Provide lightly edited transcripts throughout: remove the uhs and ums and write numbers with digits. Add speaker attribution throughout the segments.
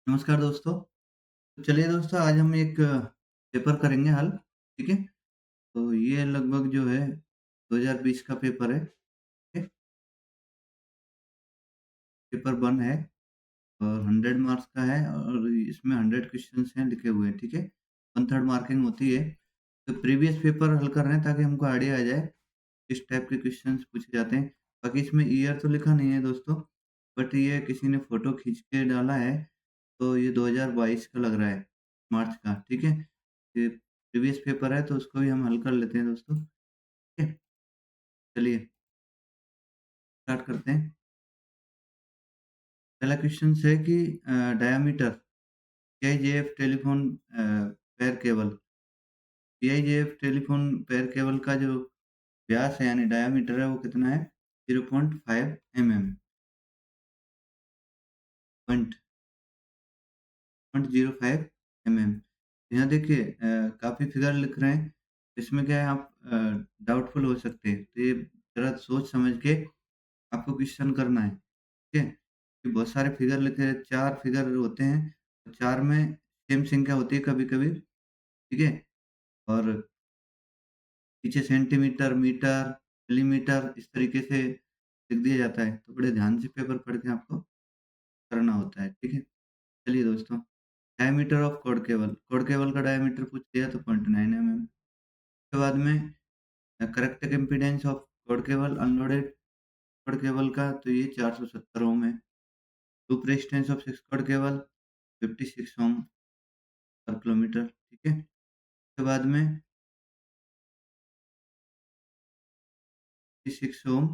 Speaker 1: नमस्कार दोस्तों। तो चलिए दोस्तों आज हम एक पेपर करेंगे हल, ठीक है? तो ये लगभग जो है 2020 का पेपर है, ठीक है? पेपर 1 है और 100 मार्क्स का है और इसमें 100 क्वेश्चन्स हैं लिखे हुए हैं, ठीक है? 1/3 मार्किंग होती है। तो प्रीवियस पेपर हल कर रहे हैं ताकि हमको आइडिया आ जाए, किस टाइप के क्वेश्चन्स पूछे जाते हैं। बाकी इसमें ईयर तो लिखा नहीं है दोस्तों, बट ये किसी ने फ़ोटो खींच के डाला है, तो ये 2022 का लग रहा है, मार्च का, ठीक है? ये प्रीवियस पेपर है तो उसको भी हम हल कर लेते हैं दोस्तों, ठीक है? चलिए स्टार्ट करते हैं। पहला क्वेश्चन है कि diameter PIJF telephone pair cable PIJF telephone pair cable का जो व्यास है यानी डायमीटर है वो कितना है? 0.5 एमएम, पॉइंट 0.05 एमएम। यहाँ देखिए काफ़ी फिगर लिख रहे हैं, इसमें क्या है आप डाउटफुल हो सकते हैं, तो ये ज़रा सोच समझ के आपको क्वेश्चन करना है, ठीक है? कि बहुत सारे फिगर लिखे हैं, 4 फिगर होते हैं, तो 4 में सेम संख्या होती है कभी-कभी, ठीक है? और पीछे सेंटीमीटर, मीटर, मिलीमीटर इस तरीके से लिख दिया जाता है, तो बड़े ध्यान से पेपर पढ़ के आपको करना होता है, ठीक है? चलिए दोस्तों, डायमीटर ऑफ कॉर्ड केबल का डायमीटर पूछ लिया तो 0.9 एमएम। उसके बाद में correct impedance of quad cable unloaded quad cable का तो ये 470 ओम है। Loop resistance of 6 quad cable 56 ohm पर किलोमीटर, ठीक है? उसके बाद में 56 ओम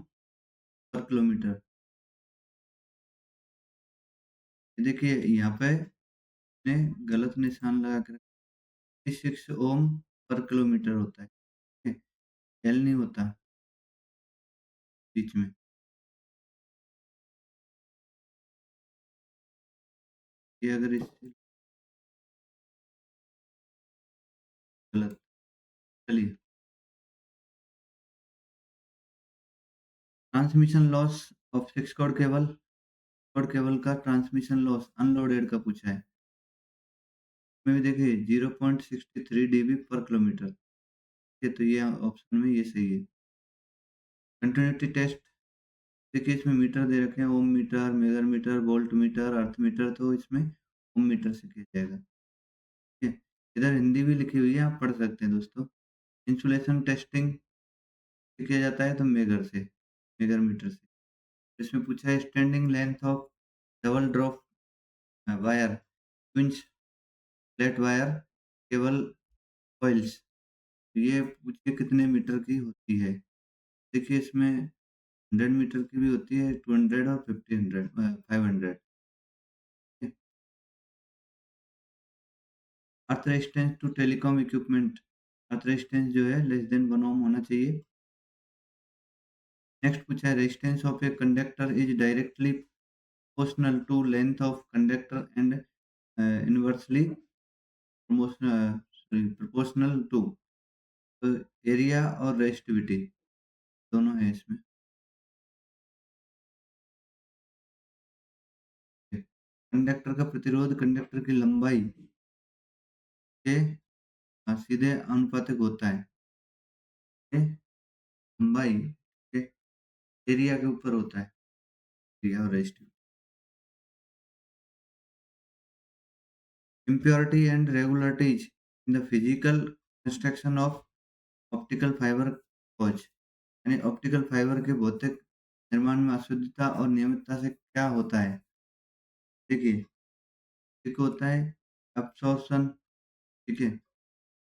Speaker 1: पर किलोमीटर। ये देखिए यहाँ पे ने गलत निशान लगा के रखा है, 56 ओम पर किलोमीटर होता है, ठीक है? एल नहीं होता बीच में। ये अगर इससे गलत चलिए transmission loss of 6 quad cable का ट्रांसमिशन लॉस अनलोडेड का पूछा है। इसमें भी देखिए 0.63 डीबी पर किलोमीटर, ठीक है? तो ये ऑप्शन में ये सही है। कंटिन्यूटी टेस्ट देखिए इसमें मीटर दे रखे हैं, ओम मीटर, मेगामीटर मीटर, वोल्ट मीटर, अर्थ मीटर तो इसमें ओम मीटर से किया जाएगा, ठीक है? इधर हिंदी भी लिखी हुई है, आप पढ़ सकते हैं दोस्तों। इंसुलेशन टेस्टिंग से किया जाता है तो मेगर मीटर से। इसमें पूछा है standing length of double drop wire, twins flat wire cable coils, ये पूछिए कितने मीटर की होती है? देखिए इसमें 100 मीटर की भी होती है, 200 और 500 earth resistance to telecom equipment, earth resistance जो है लेस देन 1 ओम होना चाहिए। नेक्स्ट पूछा है resistance of a conductor is directly proportional to length of conductor and inversely proportional to area और रेजिस्टिविटी दोनों है इसमें। कंडक्टर का प्रतिरोध कंडक्टर की लंबाई के सीधे आनुपातिक होता है। ये लंबाई के एरिया के ऊपर होता है, एरिया और resistivity. Impurity and regularities in the physical construction of optical fibre खोज यानी ऑप्टिकल फाइबर के भौतिक निर्माण में अशुद्धता और नियमितता से क्या होता है? देखिए, एक होता है अब्सॉर्प्शन, ठीक है?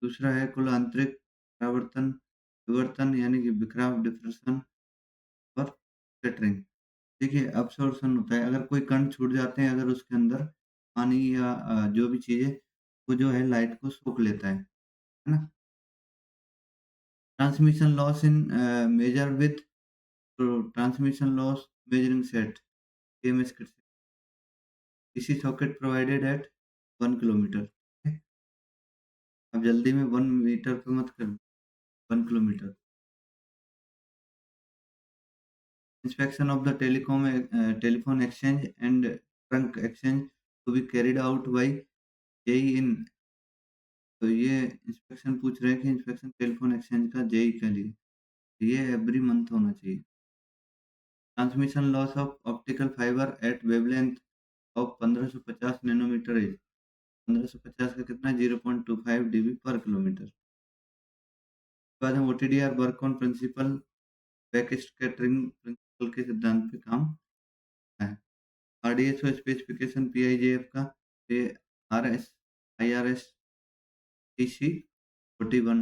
Speaker 1: दूसरा है कुल आंतरिक परावर्तन, विवर्तन यानी कि बिखराव डिफ्रेक्शन और स्कैटरिंग। देखिए अब्सॉर्प्शन होता है अगर कोई कण छूट जाते हैं अगर उसके अंदर पानी या जो भी चीज़ है, वो जो है लाइट को सोख लेता है ना? Transmission loss in measure with transmission loss measuring set TMS kit इसी सॉकेट प्रोवाइडेड एट 1 किलोमीटर। अब जल्दी में 1 मीटर पे मत करो, 1 kilometre. Inspection of the telephone exchange and trunk exchange to be carried out by JEE in. तो ये inspection पूछ रहे हैं कि इंस्पेक्शन टेलीफोन एक्सचेंज का जेईई के लिए, ये एवरी मंथ होना चाहिए। Transmission loss of optical fibre eight wavelength of 1550 nanometre is 1550 का कितना है 0.25 डीबी पर किलोमीटर। उसके बाद हम OTDR work on principle back scattering principle के सिद्धांत पे काम है। आरडीएसओ स्पेसिफिकेशन पीआईजेएफ का ये RS IRS TC 41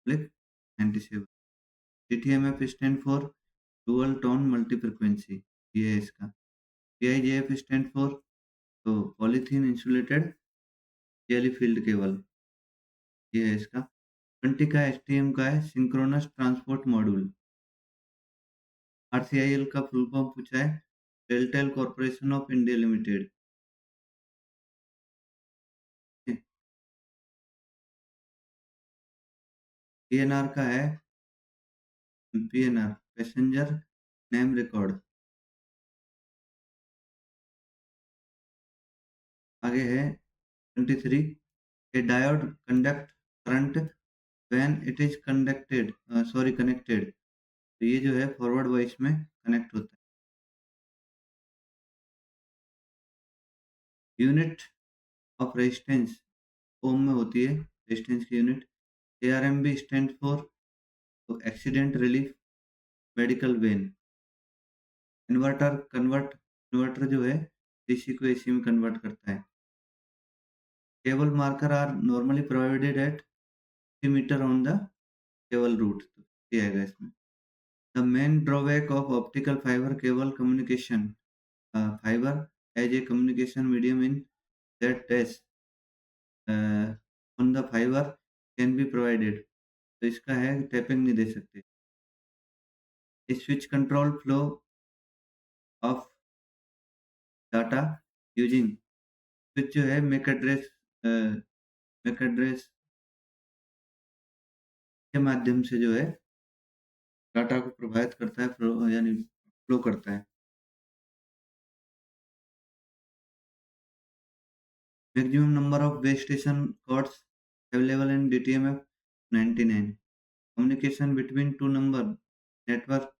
Speaker 1: click 97। DTMF stand for dual tone multi frequency, ये है इसका। पीआईजेएफ स्टैंड फॉर तो polythene insulated jelly field cable, ये है इसका। 20 का एसटीएम का है सिंक्रोनस ट्रांसपोर्ट मॉड्यूल। आरसीआईएल का फुल फॉर्म पूछा है RailTel corporation of India limited. PNR का है पीएनआर पैसेंजर नेम रिकॉर्ड। आगे है 23 ए diode conduct current when it is connected. तो ये जो है फॉरवर्ड वाइस में कनेक्ट होता है। यूनिट ऑफ रेजिस्टेंस ओम में होती है रेजिस्टेंस की यूनिट। एआरएमबी स्टैंड फॉर तो accident relief medical van. Inverter जो है डीसी को एसी में कन्वर्ट करता है। Cable marker are normally provided at 3 metre on the cable route, तो ये आएगा इसमें। The main drawback of optical fibre cable communication fibre as a communication medium in that test on the fibre can be provided. तो इसका है tapping नहीं दे सकते। Switch control flow of data using switch जो है मैक एड्रेस के माध्यम से जो है डाटा को प्रभावित करता है, फ्लो यानी फ्लो करता है। Maximum number of base station cords available in DTMF 99। Communication between two number network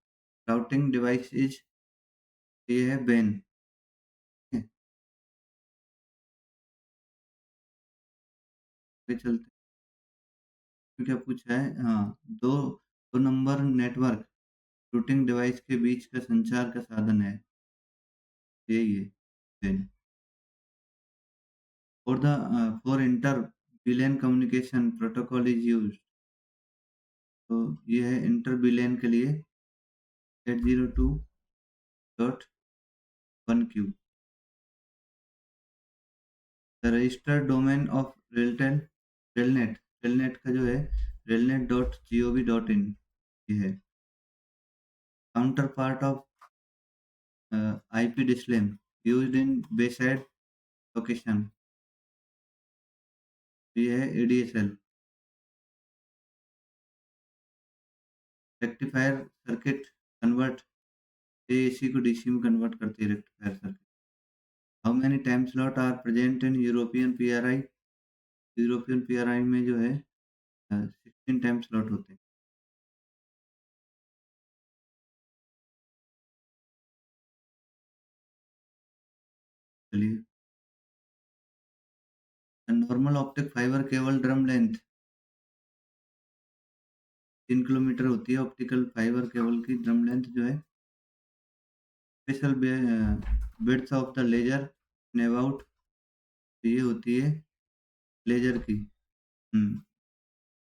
Speaker 1: routing device is, ये है बैन। आगे चलते हैं, क्या पूछा है। हाँ, दो दो नंबर नेटवर्क रूटिंग डिवाइस के बीच का संचार का साधन है, यही है बैन। For inter VLAN communication protocol is used. तो ये है इंटर बिलियन के लिए 802.1q। The registered domain of RailNet का जो है relnet.gov.in, ये है। Counter part of IP DSLAM used in wayside location, ये है एडीएसएल। रेक्टिफायर सर्किट कन्वर्ट, ये एसी को डीसी में कन्वर्ट करती है rectifier circuit. How many time slot are present in European PRI. European PRI में जो है 16 टाइम स्लॉट होते हैं। चलिए, normal optic fibre cable drum length 3 kilometre होती है। ऑप्टिकल फाइबर केबल की ड्रम लेंथ जो है spectral width of the laser in about, ये होती है लेजर की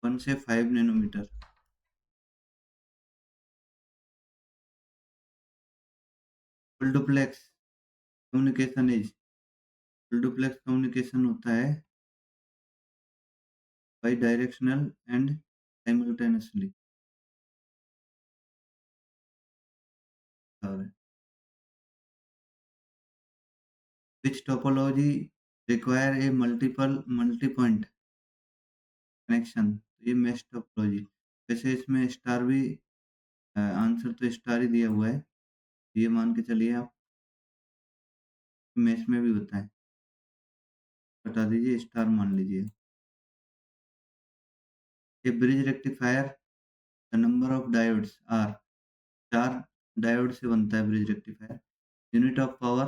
Speaker 1: 1 से 5 nanometre. Full duplex communication is, full duplex communication होता है बाई डायरेक्शनल एंड साइमल्टेनियसली। और which topology require a multi point connection, ये मैश टोपोलॉजी। वैसे इसमें स्टार भी आंसर तो स्टार ही दिया हुआ है, ये मान के चलिए आप मैश में भी होता है। हटा दीजिए, स्टार मान लीजिए। A bridge rectifier the number of diodes are 4 diode से बनता है bridge rectifier. Unit of power,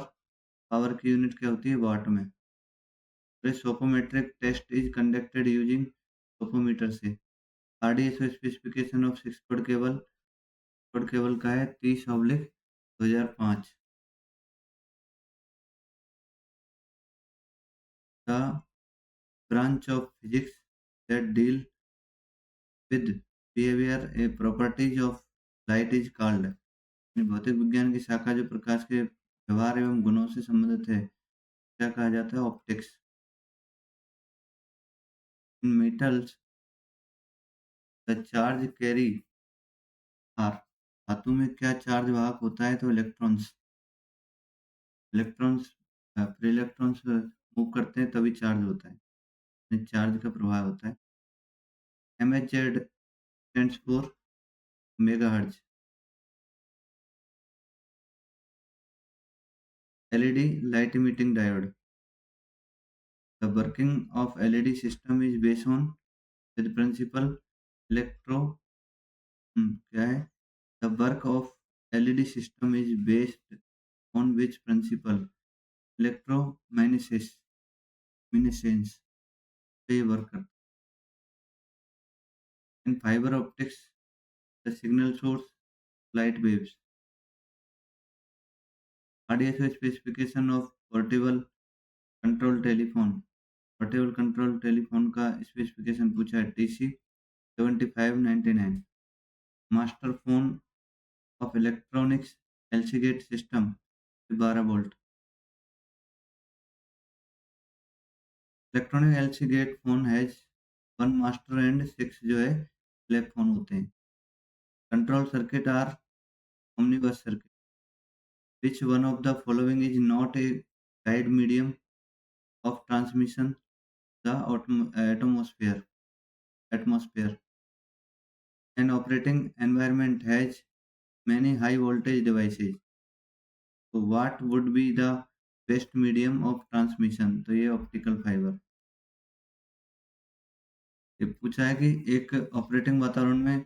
Speaker 1: power की यूनिट क्या होती है? वाट में। A sopometric test is conducted using psophometer से। RDSO specification of 6 quad cable, quad cable का है 30/2005। The branch of physics that deal with behavior a properties of light is called, यानी भौतिक विज्ञान की शाखा जो प्रकाश के व्यवहार एवं गुणों से संबंधित है, क्या कहा जाता है? Optics. In metals the charge carrier are, धातु में क्या चार्ज वाहक होता है? तो electrons. Electrons free electrons move करते हैं तभी चार्ज होता है, यानी चार्ज का प्रभाव होता है। MHz stands for megahertz. LED light emitting diode। The working of LED system is based on with principle electro क्या है? The work of LED system is based on which principle? इलेक्ट्रोमाइनेसिस मिनेसेंस पे ये वर्क करता है। In fibre optics the signal source light waves. RDSO specification of portable control telephone. Portable control telephone का specification पूछा है, TC 7599। Master phone of electronics LC gate system 12 volt. Electronic LC gate phone has one master and 6 जो है flap phone होते हैं। Control circuit are omnibus circuit। Which one of the following is not a guide medium of transmission? The atmosphere. An operating environment has many high voltage devices. So what would be the best medium of transmission? तो ये optical fibre. ये पूछा है कि एक operating वातावरण में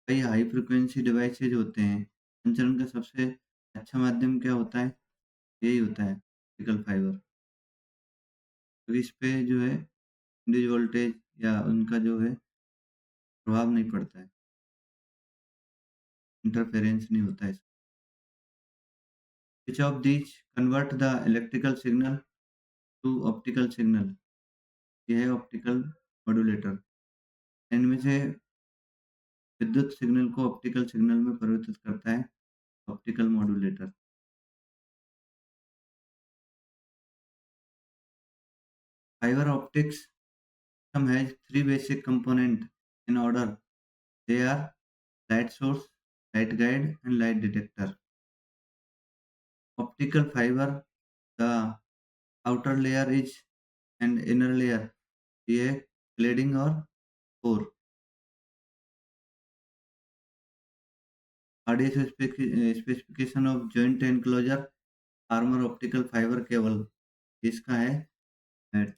Speaker 1: कई हाई फ्रिक्वेंसी डिवाइसेज होते हैं, संचरण का सबसे अच्छा माध्यम क्या होता है? यही होता है ऑप्टिकल फाइबर। तो इस पे जो है इंड्यूस वोल्टेज या उनका जो है प्रभाव नहीं पड़ता है, इंटरफेरेंस नहीं होता है। Which of these convert the electrical signal to optical signal? ये है ऑप्टिकल मॉड्यूलेटर। इनमें से विद्युत सिग्नल को ऑप्टिकल सिग्नल में परिवर्तित करता है optical modulator. Fibre optics system has 3 basic component in order, they are light source, light guide and light detector. Optical fibre the outer layer is and inner layer, ये cladding और core. RDSO specification of joint enclosure armour optical fibre cable, इसका है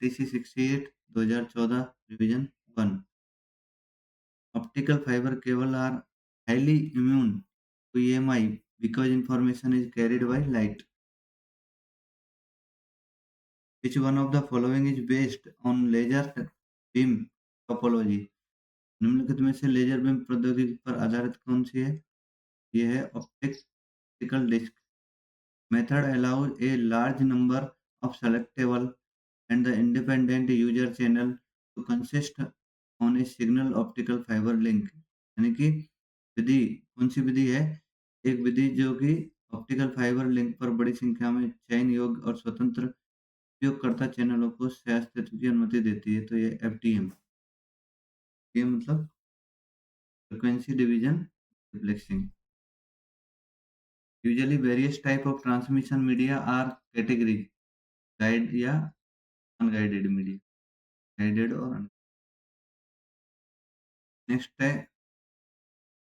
Speaker 1: TC 68 2014 revision 1। Optical fibre cable are highly immune to EMI because information is carried by light. Which one of the following is based on laser beam topology? निम्नलिखित में से laser beam प्रौद्योगिकी पर आधारित कौन सी है? ये है optical disc. Method allows a large number of selectable and the independent user channel to consist on a signal optical fiber link। यानी कि विधि कौन सी विधि है? एक विधि जो कि ऑप्टिकल फाइबर लिंक पर बड़ी संख्या में चयन योग्य और स्वतंत्र उपयोगकर्ता चैनलों को सह-अस्तित्व की अनुमति देती है। तो ये FDM, ये मतलब frequency division multiplexing. Usually various type of transmission media are categorized, guide या अनगाइडेड मीडिया, गाइडेड और नेक्स्ट है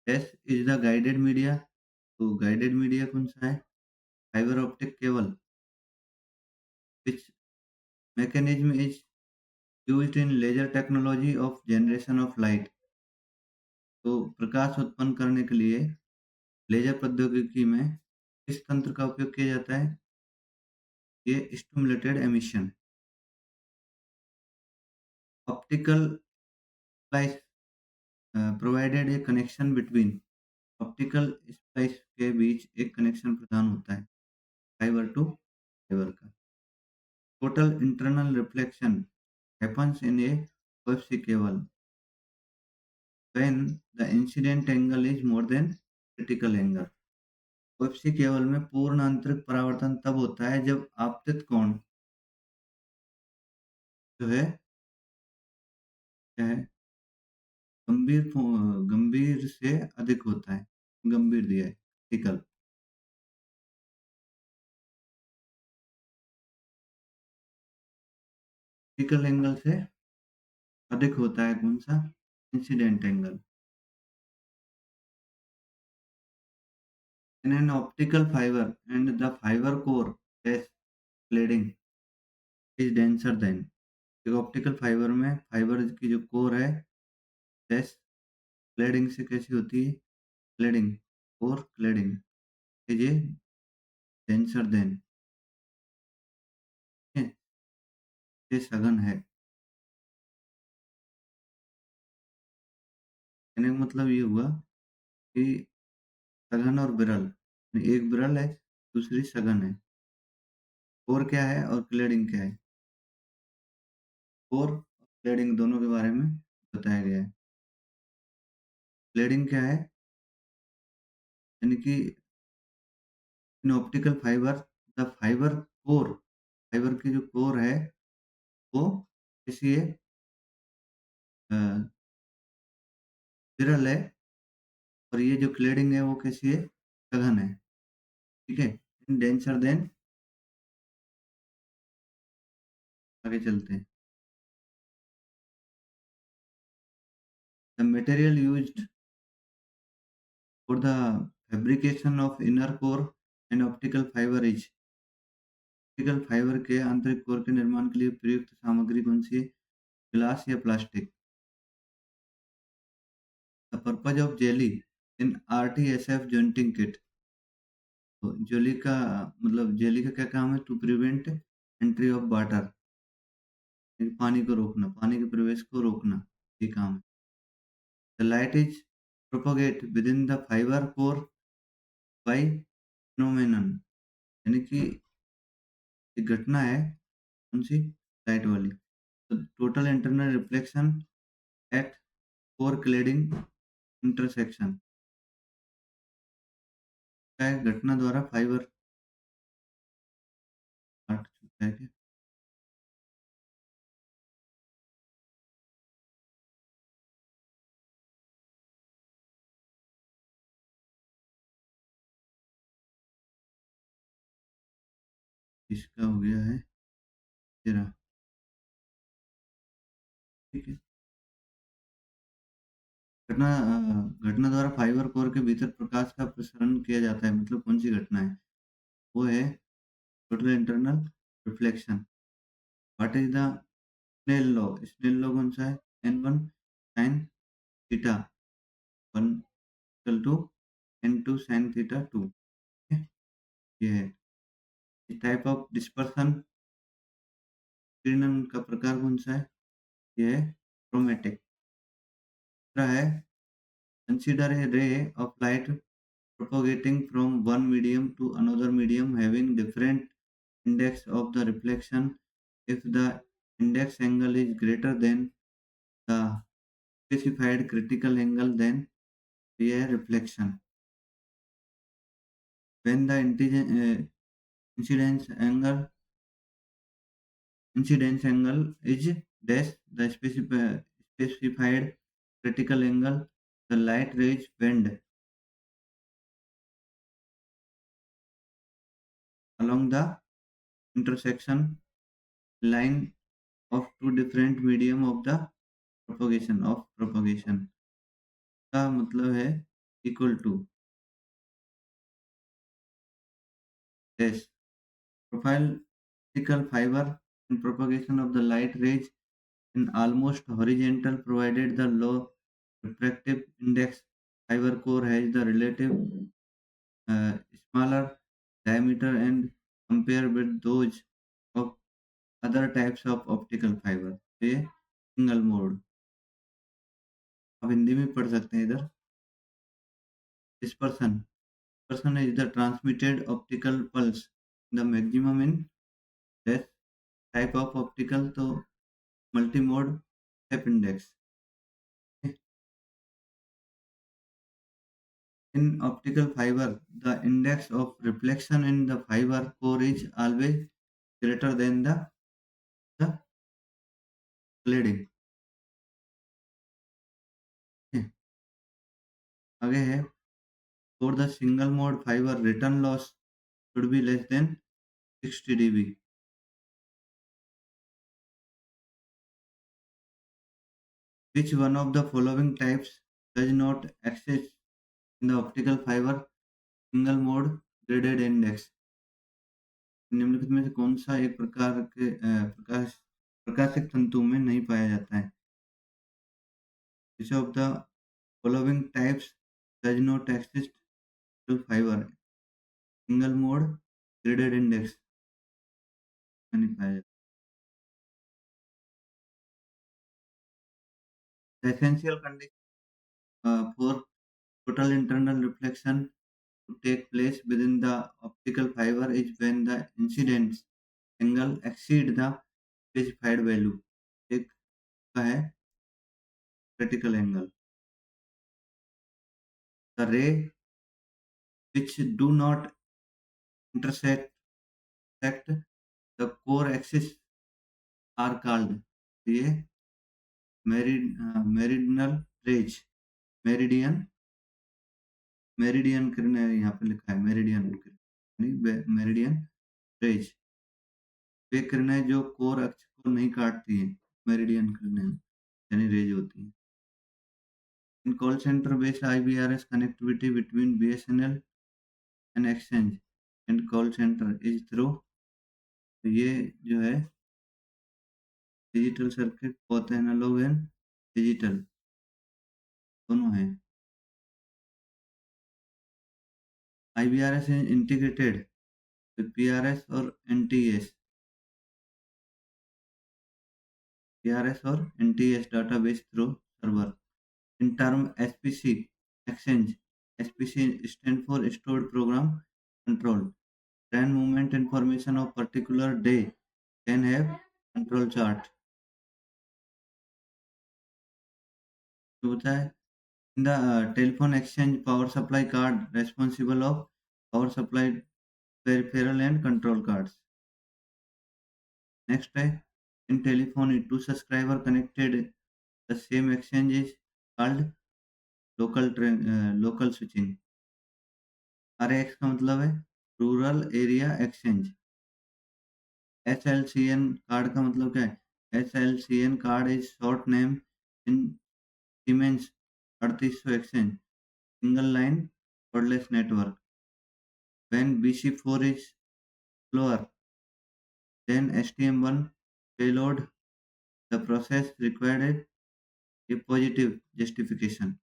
Speaker 1: as is the guided media. तो गाइडेड मीडिया कौन सा है? Fibre optic cable. Which mechanism is used in laser technology of generation of light. तो प्रकाश उत्पन्न करने के लिए लेजर प्रौद्योगिकी में किस तंत्र का उपयोग किया जाता है? ये stimulated emission. Optical splice provided ए कनेक्शन बिटवीन। ऑप्टिकल स्प्लाइस के बीच एक कनेक्शन प्रदान होता है फाइबर टू फाइबर का। Total internal reflection happens in a coaxial cable when the incident angle is more than critical angle। Coaxial cable में पूर्ण आंतरिक परावर्तन तब होता है जब आपतित कोण जो है क्या है गंभीर से अधिक होता है। गंभीर दिया है क्रिटिकल। क्रिटिकल एंगल से अधिक होता है कौन सा? Incident angle. In an optical fiber and the fiber core dash cladding is denser than। एक ऑप्टिकल फाइबर में फाइबर की जो कोर है डैश क्लैडिंग से कैसी होती है? क्लैडिंग और क्लैडिंग ये डेंसर देन ये सघन है। कहने का मतलब ये हुआ कि सघन और विरल, एक विरल है दूसरी सघन है। कोर क्या है और क्लैडिंग क्या है? कोर और क्लैडिंग दोनों के बारे में बताया गया है। क्लैडिंग क्या है? यानी कि in optical fibre the fibre core, fibre की जो कोर है वो किसी अ, विरल है और ये जो क्लैडिंग है वो कैसी है? सघन है। ठीक है? डेंसर देन आगे चलते हैं। The material used for the fabrication of inner core and optical fibre is. Optical fibre के आंतरिक कोर के निर्माण के लिए प्रयुक्त सामग्री कौन सी है? ग्लास या plastic? The purpose of jelly in RTSF jointing kit. तो जेली का मतलब जेली का क्या काम है? To prevent entry of water, पानी को रोकना, पानी के प्रवेश को रोकना, ये काम है। The light is propagate within the fibre core by phenomenon. यानी कि एक घटना है कौन सी? लाइट वाली। तो total internal reflection eight core cladding intersection क्या है? घटना द्वारा फाइबर काट चुका है क्या? इसका हो गया है तेरा। ठीक है। घटना द्वारा फाइबर कोर के भीतर प्रकाश का प्रसरण किया जाता है, मतलब कौन सी घटना है? वो है total internal reflection. What is the Snell law? Snell law कौन सा है? n1 sin theta 1 equal to n2 sin theta 2। ये है। टाइप ऑफ डिस्पर्सन किरणन का प्रकार कौन सा है? ये है क्रोमेटिक। दूसरा है consider a ray of light propagating from one medium to another medium having different index of the reflection if the index angle is greater than the specified critical angle then a reflection। When the incidence angle is dash the specified critical angle, the light rays bend along the intersection line of two different medium of the propagation का मतलब है equal to dash profile optical fiber and propagation of the light rays in almost horizontal provided the low refractive index fiber core has the relative smaller diameter and compare with those of other types of optical fiber. तो ये single mode आप हिंदी में पढ़ सकते हैं इधर dispersion. Dispersion is the transmitted optical pulse, the maximum in this type of optical तो multimode step index. In optical fiber, the index of reflection in the fiber core is always greater than the cladding. आगे है for the single mode fiber return loss should be less than 60 dB. Which one of the following types does not exist in the optical fiber single mode graded index? निम्नलिखित में से कौन सा एक प्रकार के प्रकाशित तंतु में नहीं पाया जाता है? Which of the following types does not exist in fiber single mode graded index में नहीं पाया जाता? The essential condition for total internal reflection to take place within the optical fiber is when the incidence angle exceed the specified value. एक का है critical angle. The ray which do not intersect the core axis are called ये meridional raise meridian meridian किरणें यहाँ पे लिखा है meridian meridian raise वे किरणें जो कोर अक्ष को नहीं काटती हैं मेरिडियन किरणें यानी रेज होती हैं in call centre based IBRS connectivity between BSNL and exchange and call center is through तो ये जो है digital circuit both analogue and digital दोनों हैं IBRS is integrated with PRS और NTS or NTS database through server. In term SPC exchange, SPC stand for stored program control. Train movement information of particular day can have control chart. तो होता है in the telephone exchange power supply card responsible of power supply peripheral and control cards. Next है in telephony two subscriber connected the same exchange is called local switching. RAX का मतलब है rural area exchange SLCN card का मतलब क्या है SLCN card is short name in siemens 3800 exchange single line cordless network when BC4 is slower than STM1 payload the process required a positive justification.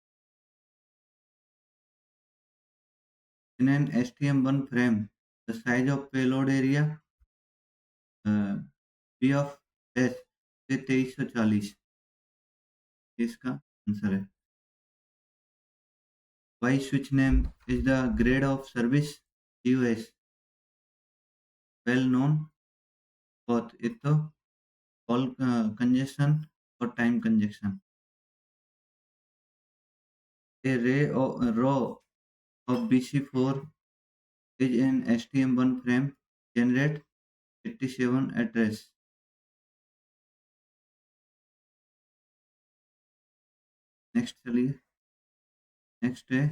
Speaker 1: In an STM1 frame the size of payload area P of S से 2340 इसका answer है Why switch name is the grade of service GOS well known both एक तो call congestion और time congestion a row of BC4 is an STM1 frame generate 87 address next चलिए next है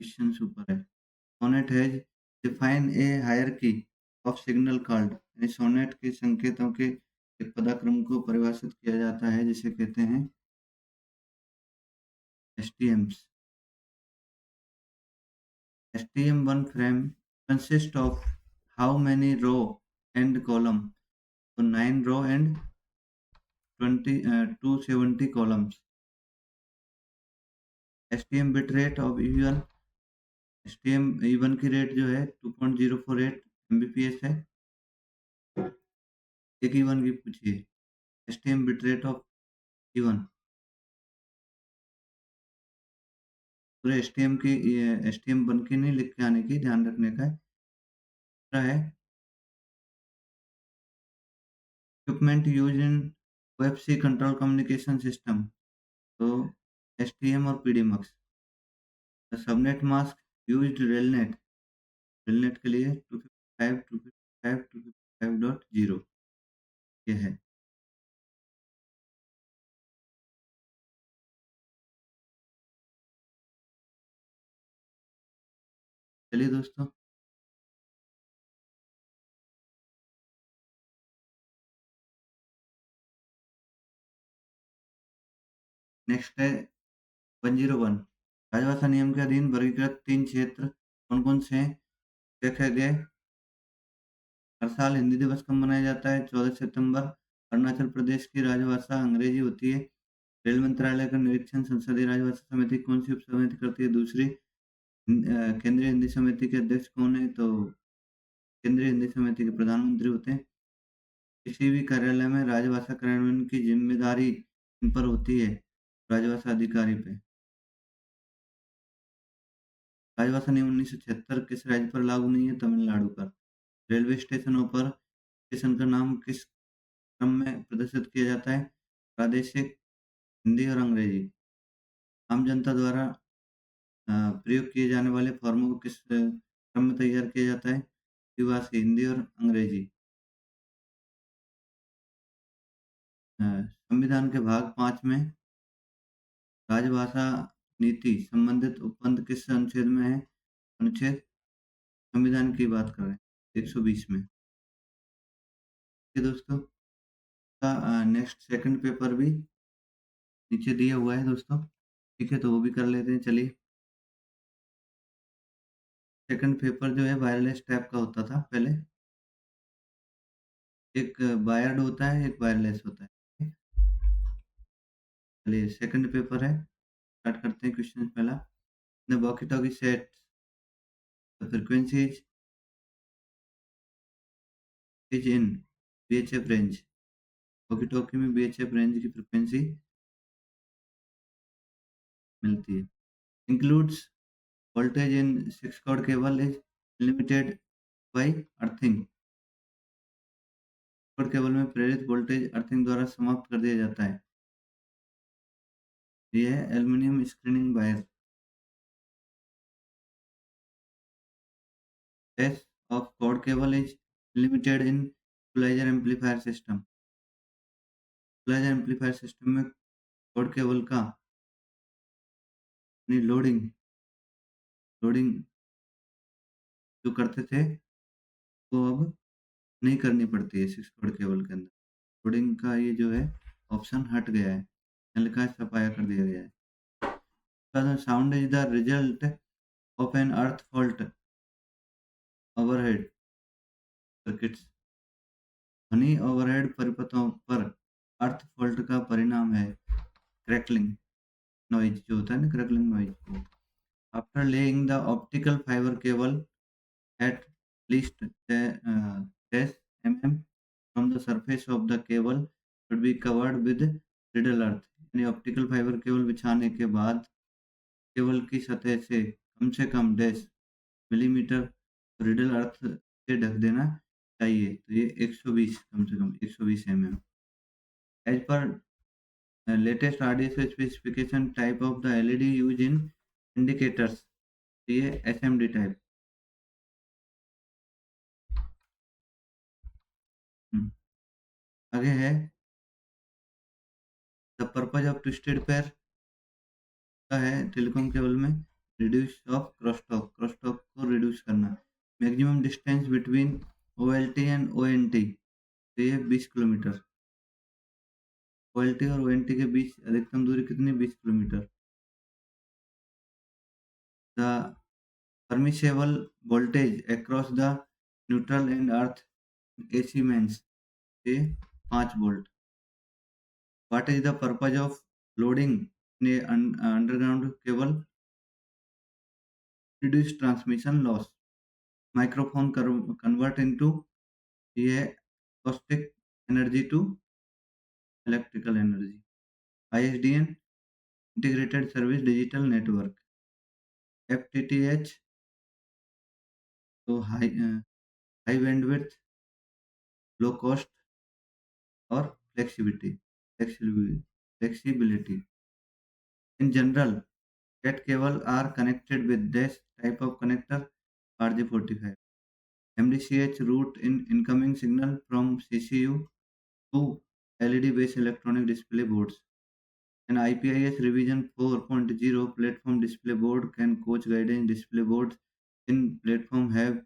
Speaker 1: question super है SONET has define a hierarchy of signal called यानी SONET के संकेतों के एक पदाक्रम को परिभाषित किया जाता है जिसे कहते हैं STMs. STM1 frame consists of how many row and column? So 9 row and 270 columns. STM bit rate of E1 STM E1 की रेट जो है 2.048 Mbps है। एक E1 की पूछिए। STM bit rate of E1 पूरे STM बन के नहीं लिख के आने की, ध्यान रखने का है। दूसरा है equipment used in OFC control communication system, तो STM और PDMux। The subnet mask used RailNet के लिए 255.255.0 ये है। चलिए दोस्तों, नेक्स्ट है 101। राजभाषा नियम के अधीन वर्गीकृत 3 क्षेत्र कौन-कौन से हैं? देखे गए। हर साल हिंदी दिवस कब मनाया जाता है? 14 सितंबर। अरुणाचल प्रदेश की राजभाषा अंग्रेजी होती है। रेल मंत्रालय का निरीक्षण संसदीय राजभाषा समिति कौन सी उप समिति करती है? दूसरी। केंद्रीय हिंदी समिति के अध्यक्ष कौन है? तो केंद्रीय हिंदी समिति के प्रधानमंत्री होते हैं। किसी भी कार्यालय में राजभाषा कार्यान्वयन की जिम्मेदारी किन पर होती है? राजभाषा अधिकारी पे। राजभाषा नियम 1976 किस राज्य पर लागू नहीं है? तमिलनाडु पर। रेलवे स्टेशनों पर स्टेशन का नाम किस क्रम में प्रदर्शित किया जाता है? प्रादेशिक, हिंदी और अंग्रेजी। आम जनता द्वारा प्रयोग किए जाने वाले फॉर्मों को किस क्रम में तैयार किया जाता है? द्विभाषी, हिंदी और अंग्रेजी। संविधान के भाग 5 में राजभाषा नीति संबंधित उपबंध किस अनुच्छेद में है? अनुच्छेद संविधान की बात कर रहे हैं 120 में। ये दोस्तों का नेक्स्ट सेकंड पेपर भी नीचे दिया हुआ है दोस्तों। ठीक है, तो वो भी कर लेते हैं। चलिए, सेकंड पेपर जो है वायरलेस टाइप का होता था पहले। एक वायर्ड होता है, एक वायरलेस होता है। चलिए, सेकंड पेपर है, स्टार्ट करते हैं। क्वेश्चन पहला, the walkie-talkie sets the frequencies is in VHF range. Walkie-talkie में VHF रेंज की फ्रीक्वेंसी मिलती है। इंक्लूड्स voltage in 6 quad cable is limited by earthing. Quad cable में प्रेरित वोल्टेज अर्थिंग द्वारा समाप्त कर दिया जाता है। ये है aluminium screening wire. S of quad cable is limited in equalizer amplifier system। Equaliser amplifier system में क्वाड केबल का लोडिंग लोडिंग जो करते थे वो अब नहीं करनी पड़ती है 6 क्वाड केबल के अंदर। लोडिंग का ये जो है ऑप्शन हट गया है, हल्का सफाया कर दिया गया है। Sound is the result of an earth fault overhead circuits. ध्वनि ओवरहेड परिपथों पर अर्थ फॉल्ट का परिणाम है क्रैकलिंग नॉइज, जो होता है ना, crackling noise. After laying the optical fibre cable at least 10 mm from the surface of the cable should be covered with riddle earth। यानी ऑप्टिकल फाइबर केबल बिछाने के बाद केबल की सतह से कम 10 मिलीमीटर रिडल अर्थ से ढक देना चाहिए। तो ये 120, कम से कम 120 mm। As per latest RDSA specification type of the LED use in indicators, ये SMD टाइप। आगे है the purpose of twisted pair का है टेलीकॉम केबल में रिड्यूस ऑफ क्रॉसटॉक को रिड्यूस करना। Maximum distance between OLT and ONT, तो ये 20 किलोमीटर। OLT और ONT के बीच अधिकतम दूरी कितनी? 20 kilometre. The permissible voltage across the neutral and earth AC mains, ये 5 volt. What is the purpose of loading in a underground cable? Reduce transmission loss. Microphone convert into a acoustic energy to electrical energy. ISDN, Integrated Service Digital Network. FTTH, so high bandwidth, low cost, or flexibility. In general, cat cable are connected with this type of connector, RJ45. MDCH route in incoming signal from CCU to LED-based electronic display boards. An IPIS revision 4.0 platform display board can coach guidance display boards in platform have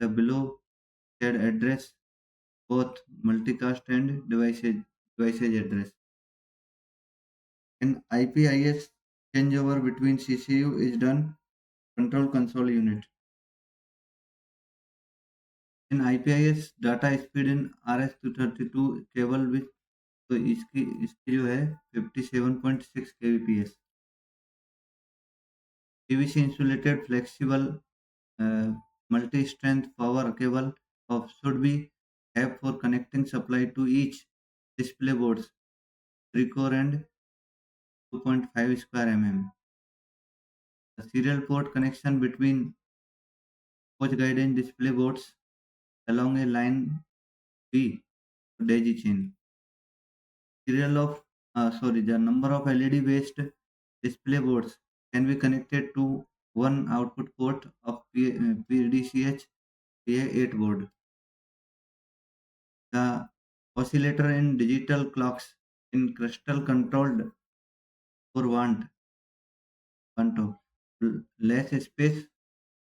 Speaker 1: the below shared address, both multicast and devices address. An IPIS changeover between CCU is done control console unit. In IPIS data speed in RS-232 cable with तो इसकी जो है 57.6 kbps. PVC insulated flexible multi-strength power cable of should be have for connecting supply to each display boards 3 core and 2.5 square mm. The serial port connection between coach guidance display boards along a line B to daisy chain. The number of LED based display boards can be connected to one output port of PDCH PA8 board. The oscillator in digital clocks in crystal controlled for want of less space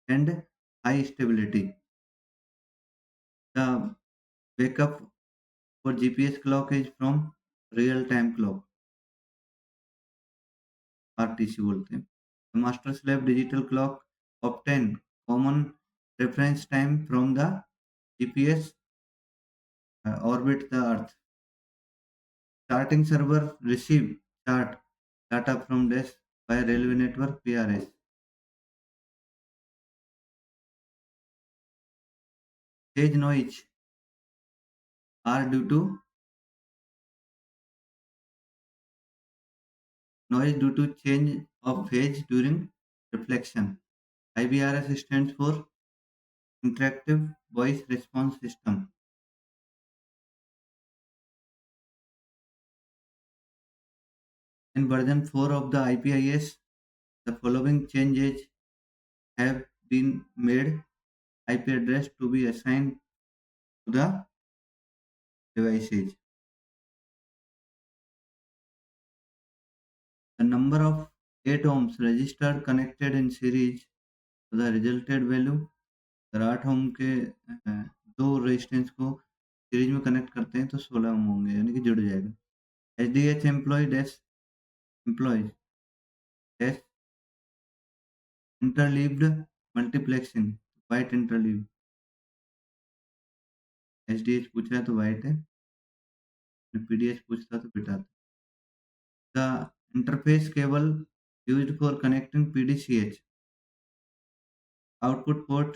Speaker 1: and high stability. The backup for GPS clock is from real time clock, RTC बोलते हैं. The master slave digital clock obtain common reference time from the GPS orbit the Earth. Charting server receive chart data from this by railway network PRS. Phase noise are due to change of phase during reflection. IBRS stands for Interactive Voice Response System. In version 4 of the IPIS, the following changes have been made. IP address to be assigned to the devices. The number of 8 ohms registered connected in series to the resulted value. अगर 8 ओम के दो resistance को series में connect करते हैं तो 16 ओम होंगे यानी कि जुड़ जाएगा. SDH employ dash interleaved multiplexing byte interleave. SDH पूछ रहा है तो वाइट है, PDH पूछता तो beta. The interface cable used for connecting PDCH output port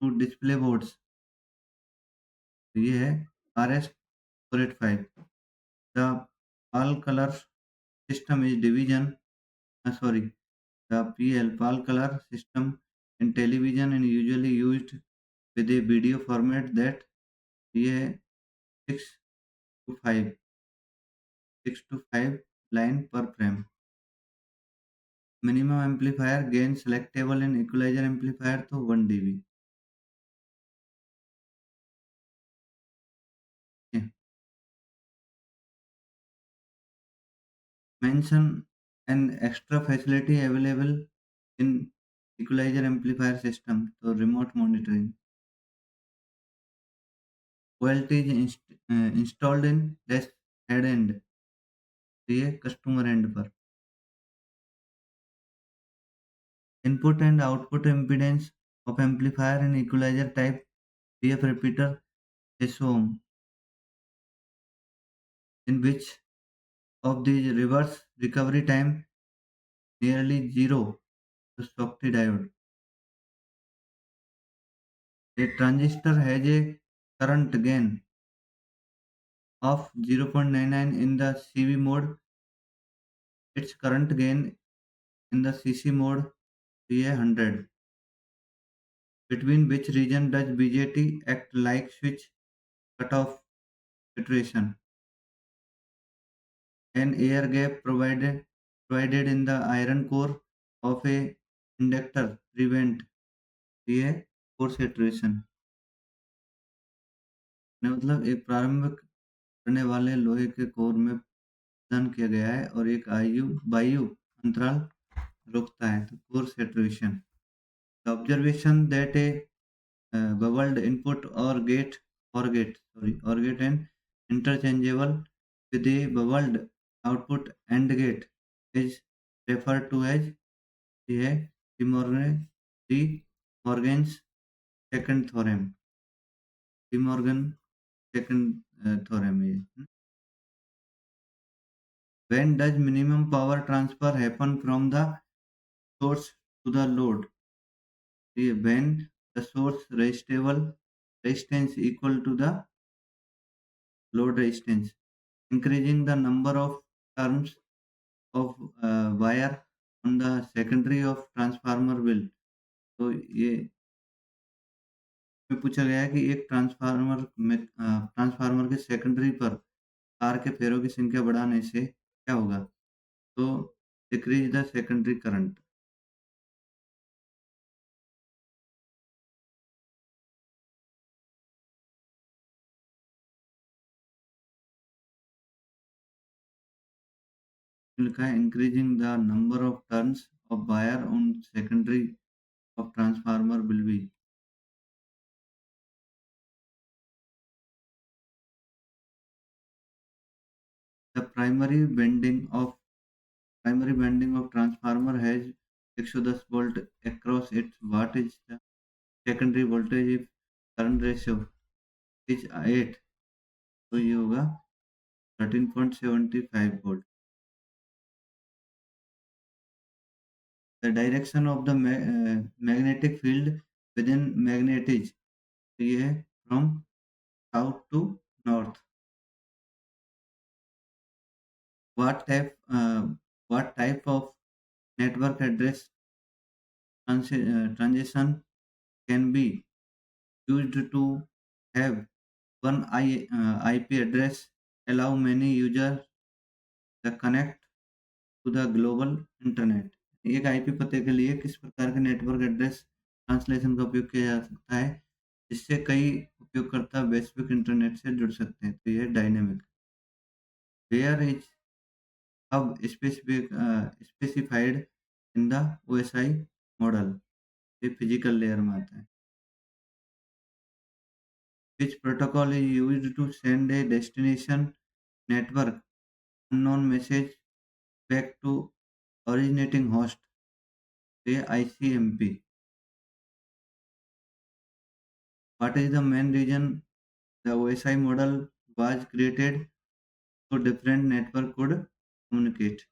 Speaker 1: to display boards. ये है RS485. The PAL color system is the PAL color system in television and usually used with a video format that ये 6 to 5 line per frame. Minimum amplifier gain selectable in equalizer amplifier तो 1 dB. Mention an extra facility available in equalizer amplifier system, so remote monitoring. OLT is installed in this head end, ये customer end पर. Input and output impedance of amplifier in equalizer type BF repeater 6 ohm, in which of the reverse recovery time nearly zero to Schottky diode. A transistor has a current gain of 0.99 in the CV mode. Its current gain in the CC mode is 100. Between which region does BJT act like switch cutoff situation? An air gap provided in the iron core of a inductor prevent ये force saturation मतलब एक प्रारंभ करने वाले लोहे के core में प्रदान किया गया है और एक वायु अंतराल रोकता है तो core saturation the observation that A bubbled input or gate and interchangeable with a bubbled output AND gate is referred to as the De Morgan's second theorem. De Morgan second theorem is when does minimum power transfer happen from the source to the load? When the source resistance equal to the load resistance, increasing the number of terms of wire on the secondary of transformer will. तो ये में पूछा गया है कि एक transformer के secondary पर तार के फेरों की संख्या बढ़ाने से क्या होगा? तो डिक्रीज द सेकेंडरी करंट। लिखा है increasing the number of turns of wire on secondary of transformer will be the primary bending of transformer has 110 volt across its what is the secondary voltage if current ratio is 8 तो ये होगा 13.75 volt the direction of the magnetic field within magnetism तो ये है from south to north what type uh, what type of network address transition can be used to have one IP address allow many users to connect to the global internet एक IP पते के लिए किस प्रकार के network address translation का उपयोग किया जा सकता है जिससे कई उपयोगकर्ता वैश्विक इंटरनेट से जुड़ सकते हैं तो यह dynamic where is hub specified in the OSI model ये फिजिकल लेयर में आता है which protocol is used to send a destination network unknown message back to originating host say ICMP what is the main reason the OSI model was created so different network could communicate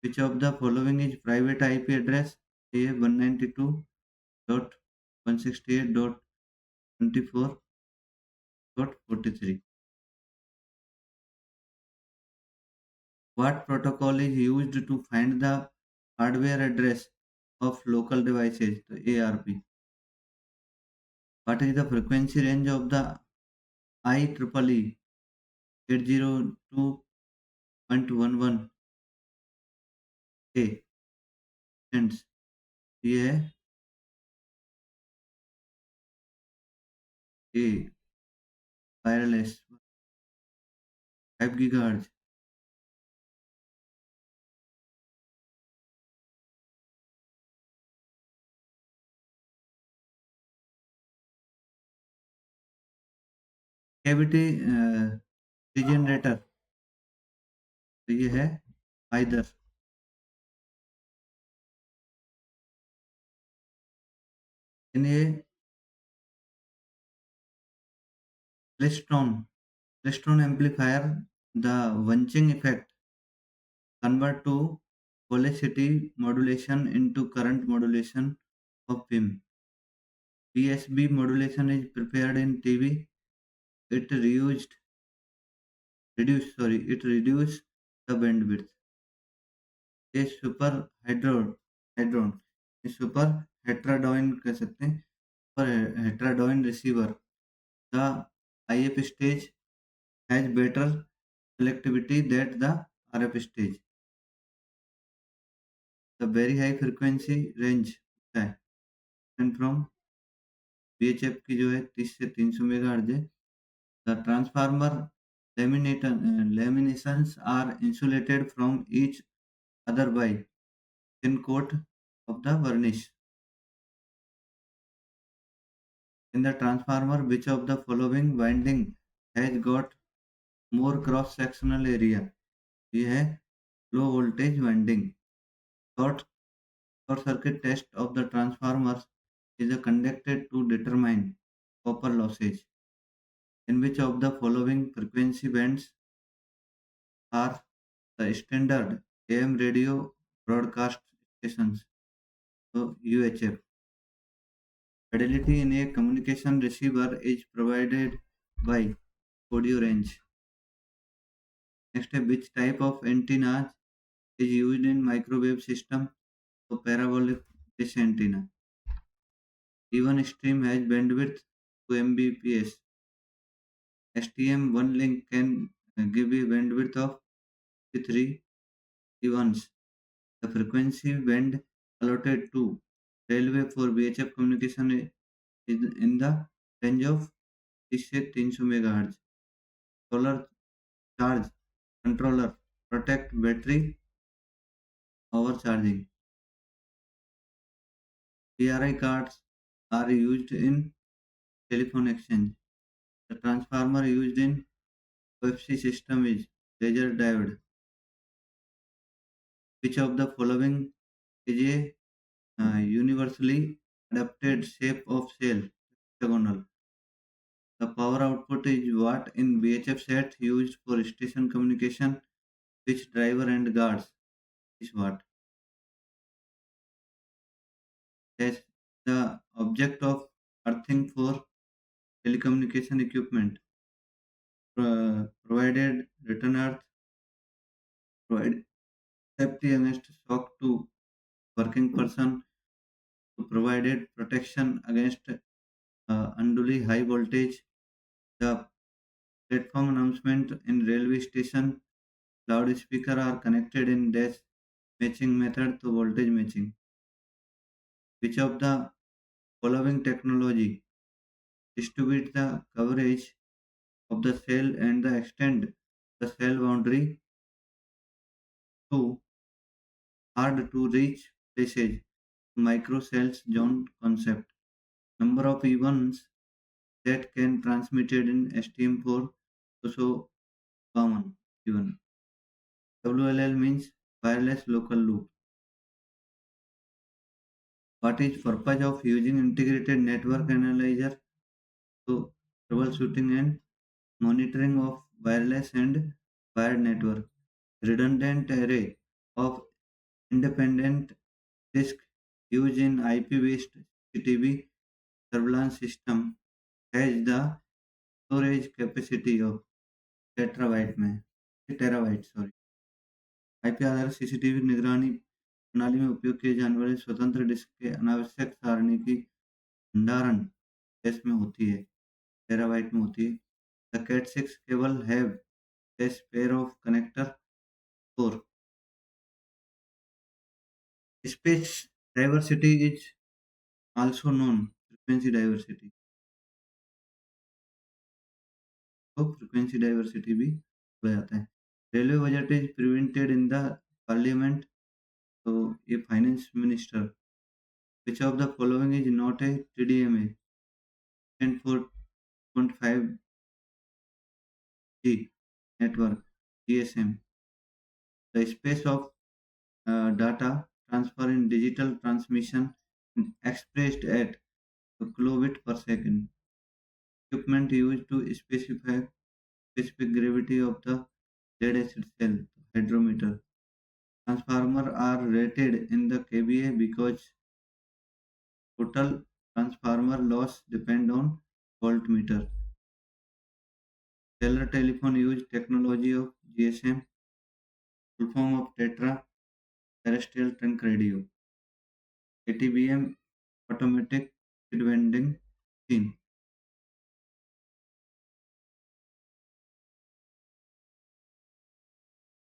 Speaker 1: which of the following is private IP address a 192.168.24.43 what protocol is used to find the hardware address of local devices the ARP what is the frequency range of the IEEE 802.11 a cents ये है a wireless 5 gigahertz cavity regenerator तो ये है either ये klystron amplifier the bunching effect convert to velocity modulation into current modulation of beam. PSB modulation is prepared in TV. It reduced the bandwidth. A super heterodyne ये super heterodyne कह सकते हैं super heterodyne receiver the IF stage has better selectivity than the RF stage. The very high frequency range है and from VHF की जो है 30 से 300 megahertz है. The transformer laminations are insulated from each other by thin coat of the varnish. In the transformer, which of the following winding has got more cross-sectional area? ये है low voltage winding. Short circuit test of the transformers is conducted to determine copper losses. In which of the following frequency bands are the standard AM radio broadcast stations? So UHF. Fidelity in a communication receiver is provided by audio range. Next, which type of antenna is used in microwave system? So parabolic dish antenna. Even stream has bandwidth 2 Mbps. STM one link can give a bandwidth of 3 evans. The frequency band allotted to railway for VHF communication is in the range of 30 से 300 MHz. Solar charge controller protect battery overcharging. PRI cards are used in telephone exchange. The transformer used in OFC system is laser diode. Which of the following is a universally adapted shape of cell? Hexagonal. The power output is watt in VHF set used for station communication. Which driver and guards is watt? As the object of earthing for telecommunication equipment provided return earth, provide safety against shock to working person, provided protection against unduly high voltage. The platform announcement in railway station loudspeaker are connected in dash matching method to voltage matching. Which of the following technology distribute the coverage of the cell and the extend the cell boundary to hard to reach places? Microcells zone concept. Number of events that can transmitted in STM4 also common even. WLL means wireless local loop. What is purpose of using integrated network analyzer? So troubleshooting and monitoring of wireless and wired network. Redundant array of independent disk used in IP-based CCTV surveillance system has the storage capacity of terabyte sorry. IP आधारित CCTV निगरानी प्रणाली में उपयोग किए जाने वाले स्वतंत्र disc के अनावश्यक सारणी की भंडारण कैश में होती है, टेराबाइट में होती है. The cat 6 cable have cash pair of connector for space diversity is also known frequency diversity. तो फ्रीक्वेंसी डाइवर्सिटी भी बोला जाता है. Railway budget is prevented in the parliament. तो ये finance minister. Which of the following is not a TDMA and 4.5G network GSM. The space of data transfer in digital transmission expressed at a kilobit per second. Equipment used to specify specific gravity of the lead acid cell, hydrometer. Transformer are rated in the kVA because total transformer loss depend on voltmeter. Cellular telephone use technology of GSM, full form of Tetra Terrestrial Trunk Radio. ATBM automatic seed vending machine.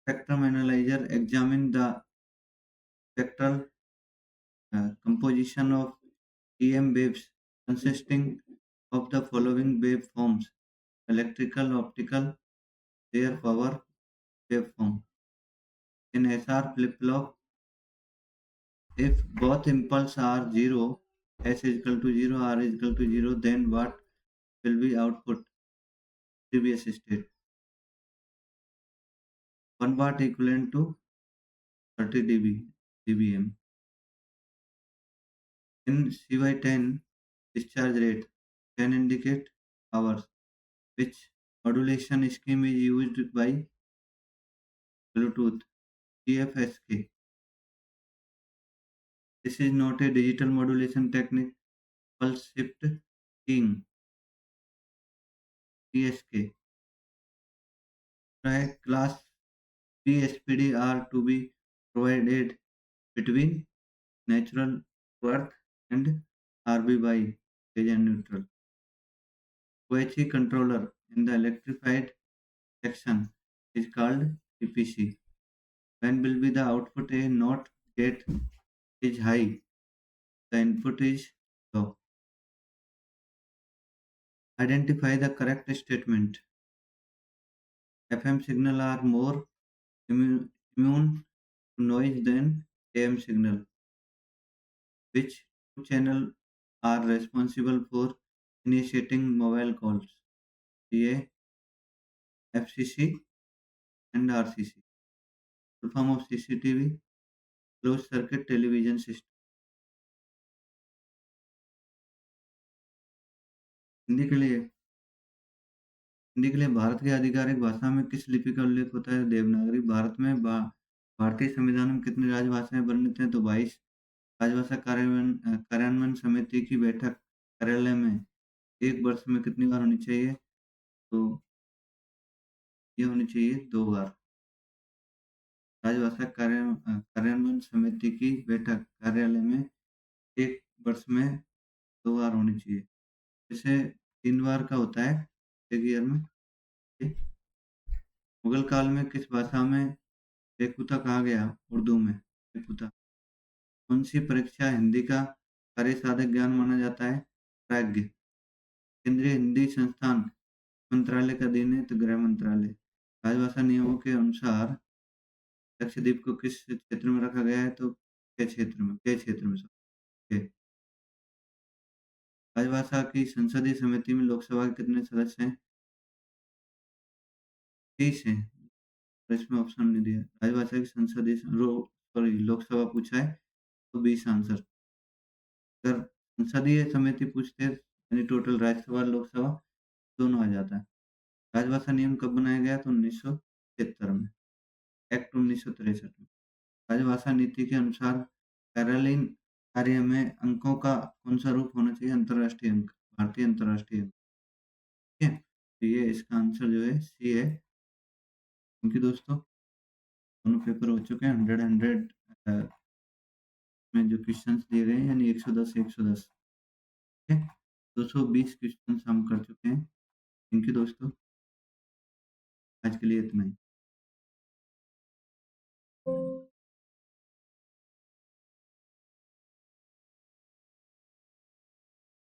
Speaker 1: Spectrum analyzer examine the spectral composition of EM waves consisting of the following waveforms: electrical, optical, their power waveform. In SR flip-flop, if both impulses are 0, S is equal to 0, R is equal to 0, then what will be output previous state? 1 watt equivalent to 30 dBm. In CY10 discharge rate can indicate hours, which modulation scheme is used by Bluetooth CFSK. This is not a digital modulation technique. Pulse shift keying PSK. Class B SPD are to be provided between natural worth and RB by phase and neutral. OHE controller in the electrified section is called EPC. When will be the output a NOT gate is high, the input is low. Identify the correct statement. FM signal are more immune to noise than AM signal. Which two channels are responsible for initiating mobile calls? CA, FCC, and RCC. Full form of CCTV, closed circuit television system. Hindi के लिए हिंदी के लिए भारत की आधिकारिक भाषा में किस लिपि का उल्लेख होता है? देवनागरी। भारत में भारतीय संविधान में कितनी राजभाषाएं वर्णित हैं? तो 22। राजभाषा कार्यान्वयन समिति की बैठक कार्यालय में एक वर्ष में कितनी बार होनी चाहिए? तो ये होनी चाहिए 2 बार। राजभाषा कार्यान्वयन समिति की बैठक कार्यालय में 1 वर्ष में 2 बार होनी चाहिए। जैसे 3 बार का होता है 1 ईयर में। ठीक। मुगल काल में किस भाषा में बेकुता कहा गया? उर्दू में बेकुता। कौन सी परीक्षा हिंदी का कार्यसाधक ज्ञान माना जाता है? प्राज्ञ। केंद्रीय हिंदी संस्थान मंत्रालय का अधीन है? तो गृह मंत्रालय। राजभाषा नियमों के अनुसार लक्षद्वीप को किस क्षेत्र में रखा गया है? तो के क्षेत्र में के। राजभाषा की संसदीय समिति में लोकसभा के कितने सदस्य हैं? 30 हैं। और इसमें ऑप्शन नहीं दिया। राजभाषा की लोकसभा पूछा है तो 20 आंसर। अगर संसदीय समिति पूछते हैं यानी टोटल राज्यसभा लोकसभा दोनों आ जाता है। राजभाषा नियम कब बनाया गया? तो 1973 में, एक्ट 1963 में। राजभाषा नीति के अनुसार कार्यालयीन कार्य में अंकों का कौन सा रूप होना चाहिए? अंतर्राष्ट्रीय अंक, भारतीय अंतर्राष्ट्रीय अंक। ठीक है, तो ये इसका आंसर जो है सी है। क्योंकि दोस्तों दोनों पेपर हो चुके हैं। 100 में जो क्वेश्चंस दिए गए हैं यानी 110 110। ठीक है, 220 क्वेश्चंस हम कर चुके हैं। थैंक यू दोस्तों, आज के लिए इतना ही।